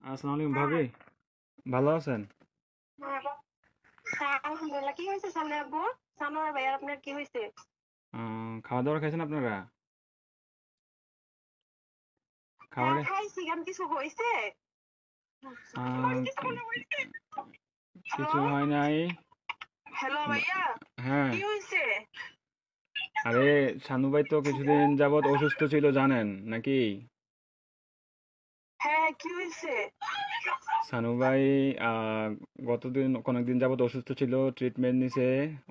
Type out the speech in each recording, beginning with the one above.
আসসালামু আলাইকুম ভাবি, ভালো আছেন? হ্যাঁ, হ্যাঁ, আলহামদুলিল্লাহ। কি হয়েছে সামনে আব্বু? সানোয়ার ভাই আপনার কি হয়েছে? খাওয়া দাওয়া খাইছেন আপনারা? হ্যাঁ খাবারে খাইছি, কেন কিছু হয়েছে? আহ, হ্যালো, কিছু হয় নাই। হ্যালো বা- ভাইয়া, হ্যাঁ, কি হয়েছে? আরে শানু ভাই তো কিছুদিন যাবৎ অসুস্থ ছিল জানেন নাকি? হ্যাঁ কি হয়েছে? শানু ভাই আহ, কয়েকদিন যাবৎ অসুস্থ ছিল, ট্রিটমেন্ট নিছে।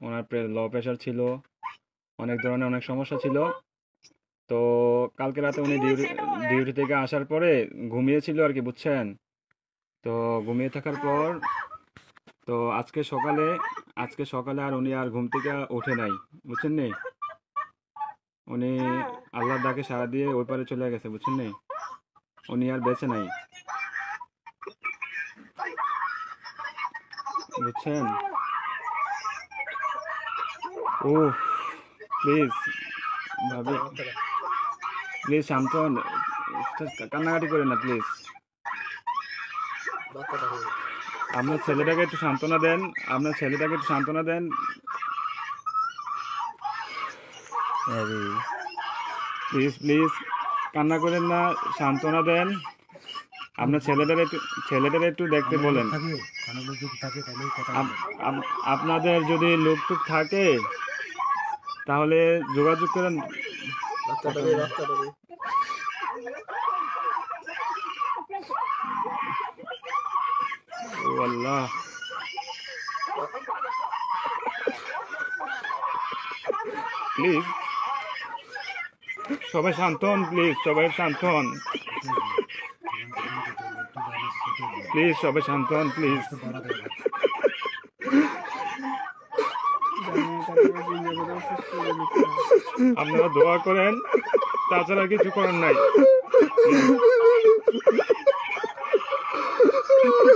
ওনার লো প্রেশার ছিল, অনেক ধরনের অনেক সমস্যা ছিল। তো কালকে রাতে কি উনি হয়েছে এটা বলেন। ডিউটি থেকে আসার পরে ঘুমিয়েছিল আর কি, বুঝছেন? তো ঘুমিয়ে থাকার হ্যাঁ, পর তো আজকে সকালে আর উনি আর ঘুম থেকে ওঠে নাই, বুঝছেন নি? উনি হ্যাঁ, আল্লাহর ডাকে সাড়া দিয়ে ওই পারে চলে গেছে, বুঝছেন নি? উনি আর বেঁচে নাই, বুঝছেন? ও, প্লিজ ভাবি, প্লিজ শান্ত হন। কান্নাকাটি করেন না প্লিজ। আপনার ছেলেটাকে একটু সান্ত্বনা দেন। আপনার ছেলেটাকে একটু সান্ত্বনা দেন। প্লিজ প্লিজ, কান্না করেন না, সান্ত্বনা দেন। আপনার ছেলেটারে একটু দেখতে আমার লোক বলেন। থাকে, কোনো লোক যদি থাকে তাহলে কথা আপ- বলেন। আপনাদের যদি লোকটুক থাকে তাহলে যোগাযোগ করেন। কথা বাচ্চাটারে বলেন। বাচ্চাটারে ও আল্লাহ, প্লিজ সবাই শান্ত হন, প্লিজ সবাই শান্ত হন, জীবন গ্রহণ করতে হলে একটু জানে কেটে দিন। প্লিজ সবাই শান্ত হন, প্লিজ। বয়স তো বাড়া দেয় না। আপনারা দোয়া করেন, তাছাড়া কিছু করার নাই। প্লিজ।